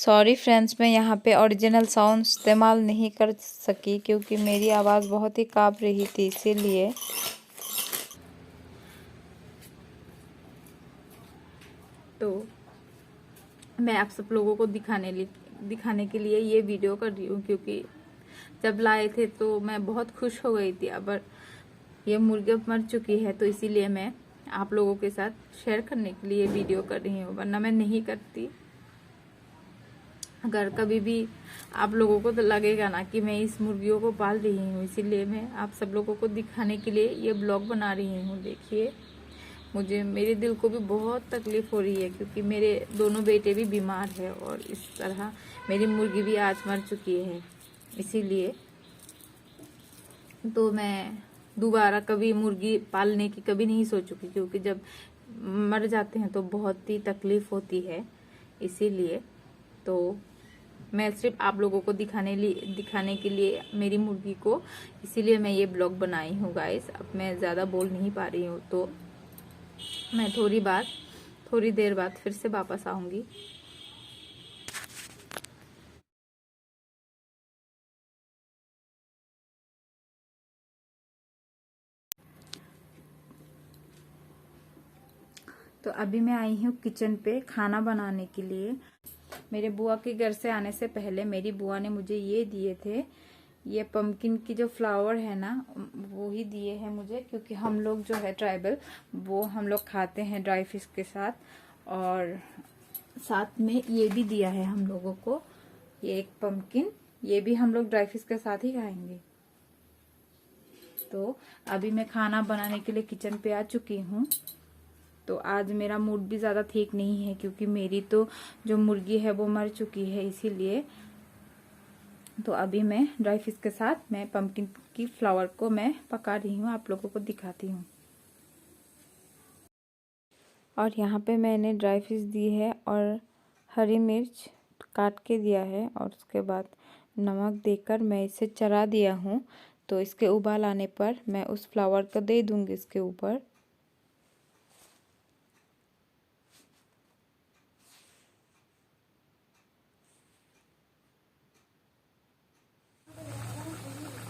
Sorry friends, मैं यहाँ पे ओरिजिनल साउंड इस्तेमाल नहीं कर सकी क्योंकि मेरी आवाज़ बहुत ही काँप रही थी, इसीलिए। तो मैं आप सब लोगों को दिखाने के लिए ये वीडियो कर रही हूँ, क्योंकि जब लाए थे तो मैं बहुत खुश हो गई थी। अब ये मुर्गी मर चुकी है, तो इसीलिए मैं आप लोगों के साथ शेयर करने के लिए वीडियो कर रही हूँ, वरना मैं नहीं करती। अगर कभी भी आप लोगों को तो लगेगा ना कि मैं इस मुर्गियों को पाल रही हूँ, इसीलिए मैं आप सब लोगों को दिखाने के लिए ये ब्लॉग बना रही हूँ। देखिए, मेरे दिल को भी बहुत तकलीफ हो रही है, क्योंकि मेरे दोनों बेटे भी बीमार है और इस तरह मेरी मुर्गी भी आज मर चुकी है। इसीलिए तो मैं दोबारा कभी मुर्गी पालने की कभी नहीं सोचूंगी, क्योंकि जब मर जाते हैं तो बहुत ही तकलीफ होती है। इसीलिए तो मैं सिर्फ आप लोगों को दिखाने के लिए मेरी मुर्गी को, इसीलिए मैं ये ब्लॉग बनाई हूँ गाइस। अब मैं ज़्यादा बोल नहीं पा रही हूँ, तो मैं थोड़ी देर बाद फिर से वापस आऊँगी। तो अभी मैं आई हूँ किचन पे खाना बनाने के लिए। मेरे बुआ के घर से आने से पहले मेरी बुआ ने मुझे ये दिए थे, ये पंपकिन की जो फ्लावर है ना, वो ही दिए हैं मुझे, क्योंकि हम लोग जो है ट्राइबल, वो हम लोग खाते हैं ड्राई फिश के साथ। और साथ में ये भी दिया है हम लोगों को, ये एक पंपकिन, ये भी हम लोग ड्राई फिश के साथ ही खाएंगे। तो अभी मैं खाना बनाने के लिए किचन पे आ चुकी हूँ। तो आज मेरा मूड भी ज़्यादा ठीक नहीं है, क्योंकि मेरी तो जो मुर्गी है वो मर चुकी है, इसीलिए। तो अभी मैं ड्राई फिश के साथ मैं पंपकिन की फ्लावर को मैं पका रही हूँ, आप लोगों को दिखाती हूँ। और यहाँ पे मैंने ड्राई फिश दी है और हरी मिर्च काट के दिया है, और उसके बाद नमक देकर मैं इसे चढ़ा दिया हूँ। तो इसके उबाल आने पर मैं उस फ्लावर को दे दूँगी इसके ऊपर।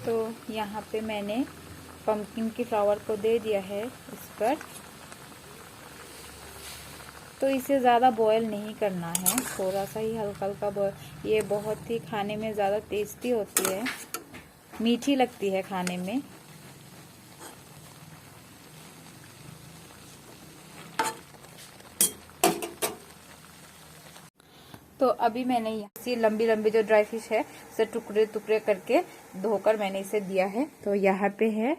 तो यहाँ पे मैंने पंपकिन की फ्लावर को दे दिया है इस पर। तो इसे ज़्यादा बॉयल नहीं करना है, थोड़ा सा ही हल्का हल्का बॉयल। ये बहुत ही खाने में ज़्यादा टेस्टी होती है, मीठी लगती है खाने में। तो अभी मैंने यहाँ लंबी लंबी जो ड्राई फिश है, इसे टुकड़े टुकड़े करके धोकर मैंने इसे दिया है। तो यहाँ पे है,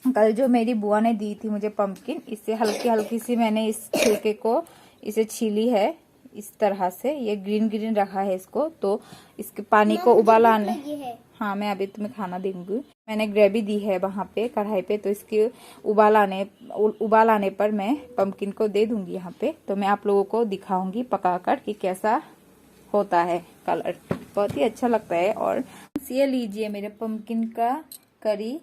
कल जो मेरी बुआ ने दी थी मुझे पंपकिन, इससे हल्की हल्की सी मैंने इस छिलके को इसे छीली है इस तरह से। ये ग्रीन ग्रीन रखा है इसको। तो इसके पानी को उबाल आने, हाँ मैं अभी तुम्हें खाना दूंगी। मैंने ग्रेवी दी है वहां पे कढ़ाई पे, तो इसके उबाल आने पर मैं पंपकिन को दे दूंगी यहाँ पे। तो मैं आप लोगों को दिखाऊंगी पकाकर कि कैसा होता है। कलर बहुत ही अच्छा लगता है। और ये लीजिए मेरे पंपकिन का करी,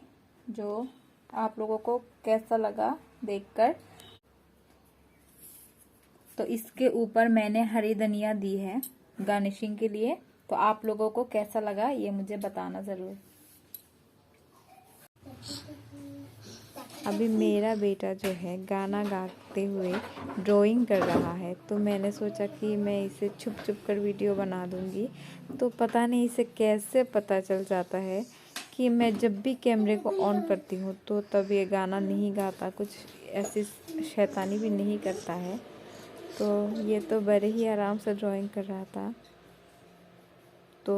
जो आप लोगों को कैसा लगा देखकर। तो इसके ऊपर मैंने हरी धनिया दी है गार्निशिंग के लिए। तो आप लोगों को कैसा लगा ये मुझे बताना जरूर। अभी मेरा बेटा जो है गाना गाते हुए ड्राइंग कर रहा है, तो मैंने सोचा कि मैं इसे छुप छुप कर वीडियो बना दूंगी। तो पता नहीं इसे कैसे पता चल जाता है कि मैं जब भी कैमरे को ऑन करती हूँ तो तब ये गाना नहीं गाता, कुछ ऐसी शैतानी भी नहीं करता है। तो ये तो बड़े ही आराम से ड्राइंग कर रहा था। तो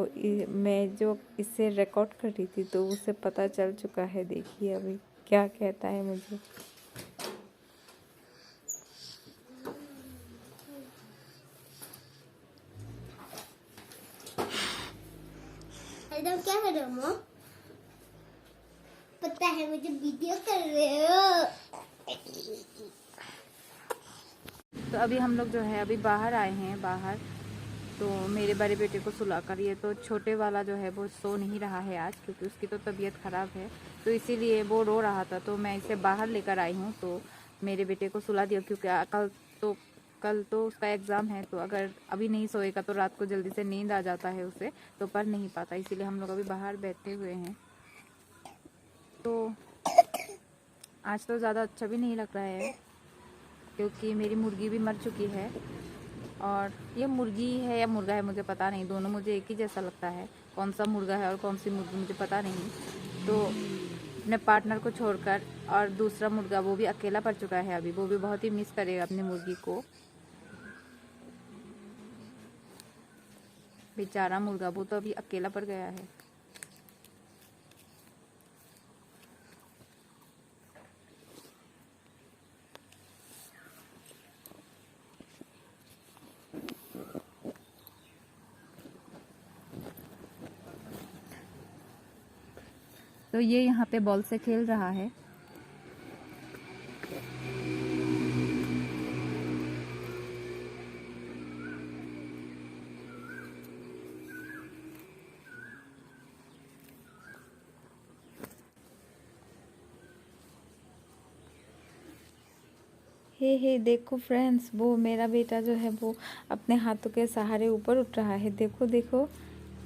मैं जो इसे रिकॉर्ड कर रही थी तो उसे पता चल चुका है। देखिए अभी क्या कहता है मुझे। एकदम क्या कर रहे हो? पता है मुझे वीडियो कर रहे हो। तो अभी हम लोग जो है अभी बाहर आए हैं बाहर। तो मेरे बड़े बेटे को सुलाकर, ये तो छोटे वाला जो है वो सो नहीं रहा है आज, क्योंकि उसकी तो तबीयत ख़राब है, तो इसीलिए वो रो रहा था। तो मैं इसे बाहर लेकर आई हूँ, तो मेरे बेटे को सुला दिया, क्योंकि कल तो कल तो उसका एग्ज़ाम है, तो अगर अभी नहीं सोएगा तो रात को जल्दी से नींद आ जाता है उसे, तो पढ़ नहीं पाता। इसीलिए हम लोग अभी बाहर बैठे हुए हैं। तो आज तो ज़्यादा अच्छा भी नहीं लग रहा है, क्योंकि मेरी मुर्गी भी मर चुकी है। और ये मुर्गी है या मुर्गा है मुझे पता नहीं, दोनों मुझे एक ही जैसा लगता है। कौन सा मुर्गा है और कौन सी मुर्गी मुझे पता नहीं। तो अपने पार्टनर को छोड़कर, और दूसरा मुर्गा वो भी अकेला पड़ चुका है अभी, वो भी बहुत ही मिस करेगा अपनी मुर्गी को। बेचारा मुर्गा, वो तो अभी अकेला पड़ गया है। तो ये यहाँ पे बॉल से खेल रहा है। हे देखो फ्रेंड्स, वो मेरा बेटा जो है वो अपने हाथों के सहारे ऊपर उठ रहा है। देखो देखो,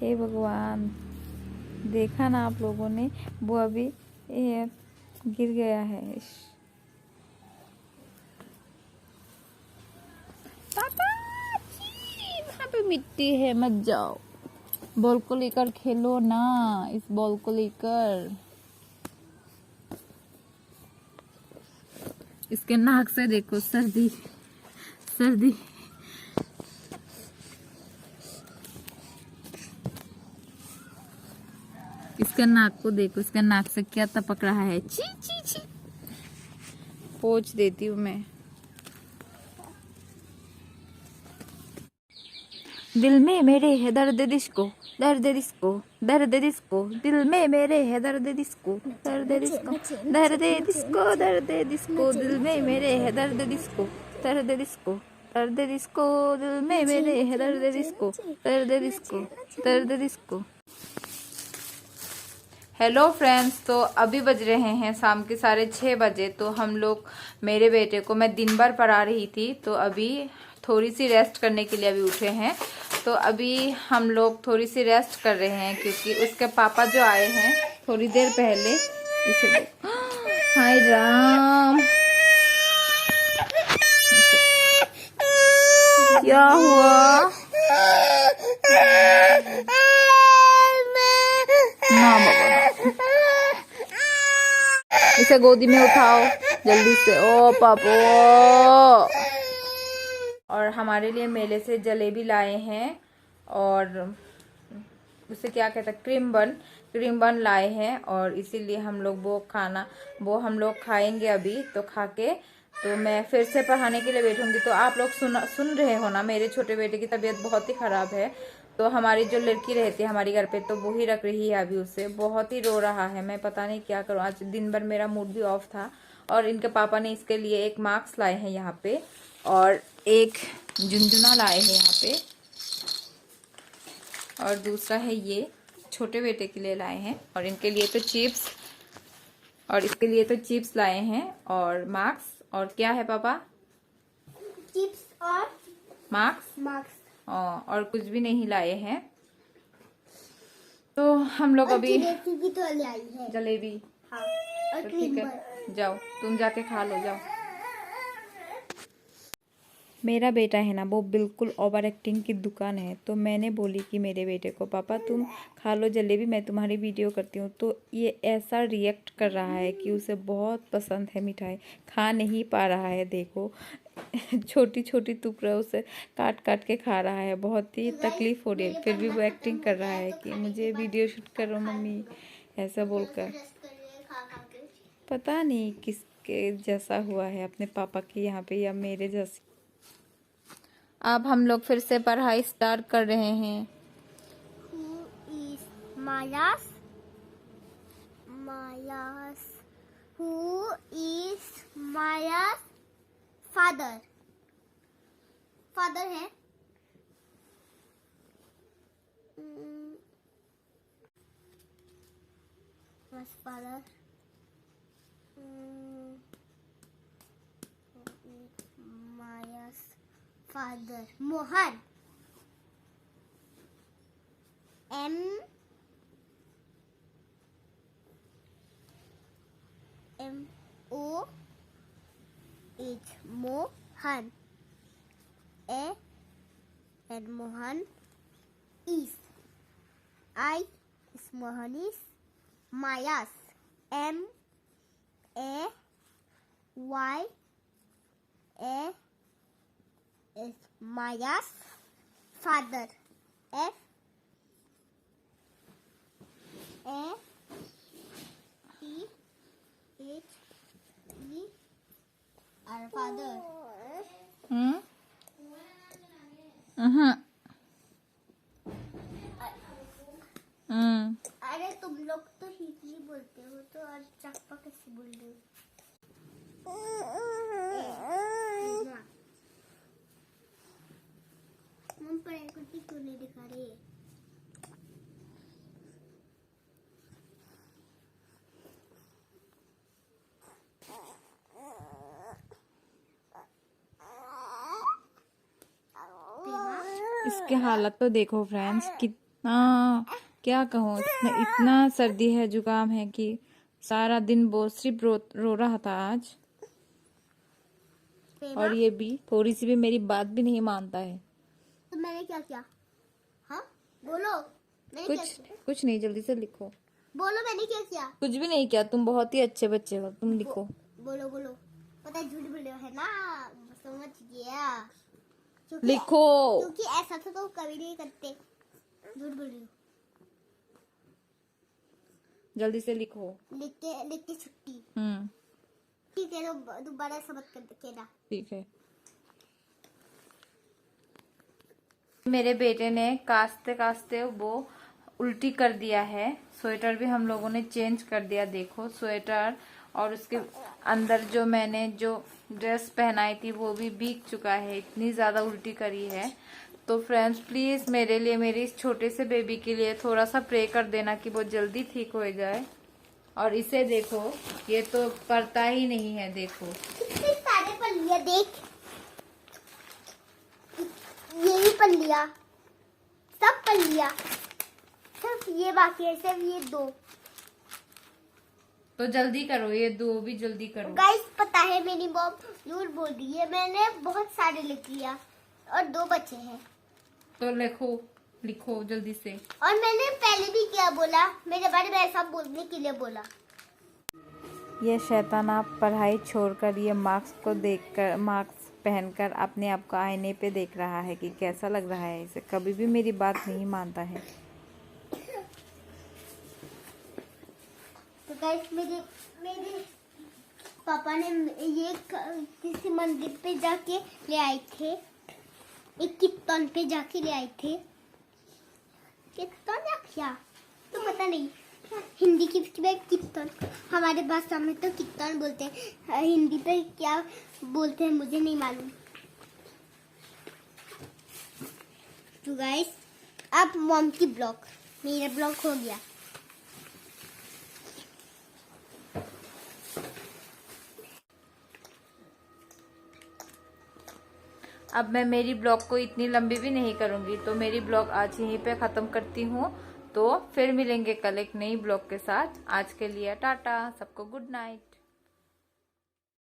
हे भगवान, देखा ना आप लोगों ने, वो अभी ये गिर गया है। पापा जी, वहाँ पे मिट्टी है, मत जाओ। बॉल को लेकर खेलो ना, इस बॉल को लेकर। इसके नाक से देखो, सर्दी सर्दी। इसका नाक को देखो, इसका नाक से क्या टपक रहा है। ची ची ची, पोंछ देती हूँ मैं। दिल में मेरे है दर्द डिस्को, दर्द डिस्को, दर्द डिस्को, दिल में मेरे है दर्द डिस्को, दर्द डिस्को, दर्द डिस्को, दर्द डिस्को, दिल में मेरे है दर्द डिस्को, दर्द डिस्को, दर्द डिस्को, दिल में मेरे है दर्द डिस्को, दर्द डिस्को, दर्द डिस्को। हेलो फ्रेंड्स, तो अभी बज रहे हैं शाम के 6:30 बजे। तो हम लोग, मेरे बेटे को मैं दिन भर पढ़ा रही थी, तो अभी थोड़ी सी रेस्ट करने के लिए अभी उठे हैं। तो अभी हम लोग थोड़ी सी रेस्ट कर रहे हैं, क्योंकि उसके पापा जो आए हैं थोड़ी देर पहले। इसे हाय राम, क्या हुआ? ना बाबा, इसे गोदी में उठाओ जल्दी से। ओ पापो। और हमारे लिए मेले से जलेबी लाए हैं, और उसे क्या कहते हैं, क्रीम बन लाए हैं। और इसीलिए हम लोग वो हम लोग खाएंगे अभी। तो खा के तो मैं फिर से पढ़ाने के लिए बैठूंगी। तो आप लोग सुन रहे हो ना, मेरे छोटे बेटे की तबीयत बहुत ही ख़राब है। तो हमारी जो लड़की रहती है हमारी घर पे, तो वो ही रख रही है अभी उसे। बहुत ही रो रहा है, मैं पता नहीं क्या करूँ। आज दिन भर मेरा मूड भी ऑफ था। और इनके पापा ने इसके लिए एक मास्क लाए हैं यहाँ पे, और एक झुनझुना लाए हैं यहाँ पे, और दूसरा है ये छोटे बेटे के लिए लाए हैं। और इनके लिए तो चिप्स, और इसके लिए तो चिप्स लाए हैं, और मास्क। और क्या है पापा? चिप्स और मास्क। और कुछ भी नहीं लाए हैं। तो हम लोग अभी जलेबी तो ले आई है। जलेबी, हाँ, और तो ठीक है, जाओ तुम जाके खा लो, जाओ। मेरा बेटा है ना, वो बिल्कुल ओवर एक्टिंग की दुकान है। तो मैंने बोली कि मेरे बेटे को, पापा तुम खा लो जलेबी, मैं तुम्हारी वीडियो करती हूँ। तो ये ऐसा रिएक्ट कर रहा है कि उसे बहुत पसंद है मिठाई, खा नहीं पा रहा है। देखो छोटी छोटी टुकड़े उसे काट काट के खा रहा है, बहुत ही तकलीफ हो रही है। फिर भी वो एक्टिंग कर रहा है कि मुझे वीडियो शूट करो मम्मी, ऐसा बोलकर। पता नहीं किसके जैसा हुआ है, अपने पापा के यहाँ पे या मेरे जैसे। अब हम लोग फिर से पढ़ाई स्टार्ट कर रहे हैं। Who is Maya's? Who is Maya's father? Father है? Maya's father. Who is Maya's father. Mohan. M O H. Mohan. A and Mohan is. I is Mohan is. Mayas. M A Y A is Maya's father. F A T H E our father. अरे तुम लोग तो हिंदी बोलते हो तो और चप्पा कैसे बोल रहे हो? मम पढ़ाई करती क्यों नहीं दिखा रही है? इसके हालत तो देखो फ्रेंड्स, कितना क्या कहूँ, इतना सर्दी है, जुकाम है कि सारा दिन वो सिर्फ रो रहा था आज। और ये भी थोड़ी सी भी मेरी बात भी नहीं मानता है। तो मैंने क्या किया? हाँ बोलो, मैंने क्या किया? कुछ नहीं, जल्दी से लिखो। बोलो मैंने क्या किया? कुछ भी नहीं किया, तुम बहुत ही अच्छे बच्चे हो, तुम लिखो। बोलो बोलो, पता है झूठ बोल रहे हो है ना, समझ गया। लिखो। क्योंकि ऐसा तो कभी नहीं करते, झूठ बोल रही हो। जल्दी से लिखो। लिख के छुट्टी। ठीक है, तो दोबारा से मत कर देना। ठीक है। मेरे बेटे ने कास्ते कास्ते वो उल्टी कर दिया है। स्वेटर भी हम लोगों ने चेंज कर दिया। देखो स्वेटर और उसके अंदर जो मैंने जो ड्रेस पहनाई थी वो भी भीग चुका है, इतनी ज्यादा उल्टी करी है। तो फ्रेंड्स प्लीज मेरे लिए, मेरे इस छोटे से बेबी के लिए थोड़ा सा प्रे कर देना कि वो जल्दी ठीक हो जाए। और इसे देखो, ये तो पढ़ता ही नहीं है। देखो कितने सारे पढ़ लिया, देख ये भी पढ़ लिया, सब पढ़ लिया, सिर्फ ये बाकी है, सिर्फ ये 2। तो जल्दी करो, ये 2 भी जल्दी करो। गाइस पता है मेरी मॉम झूठ बोल रही है, मैंने बहुत सारे लिख लिया और 2 बचे हैं। तो लिखो जल्दी से। और मैंने पहले भी क्या बोला, मेरे बारे में ऐसा बोलने के लिए बोला। ये शैतान आप पढ़ाई छोड़कर ये मार्क्स को देखकर, मार्क्स पहनकर अपने आप को आईने पे देख रहा है कि कैसा लग रहा है इसे। कभी भी मेरी बात नहीं मानता है। तो गाइस मेरे पापा ने ये किसी मंदिर पे जाके ले आए थे, एक कीर्तन पे जाके ले आए थे। कीर्तन या क्या तो पता नहीं, हिंदी की कीर्तन, हमारे भाषा में तो कीर्तन बोलते हैं, हिंदी पे क्या बोलते हैं मुझे नहीं मालूम। तो गाइस अब मॉम की ब्लॉग, मेरा ब्लॉग हो गया। अब मैं मेरी ब्लॉग को इतनी लंबी भी नहीं करूंगी, तो मेरी ब्लॉग आज यहीं पे खत्म करती हूँ। तो फिर मिलेंगे कल एक नई ब्लॉग के साथ। आज के लिए टाटा, सबको गुड नाइट।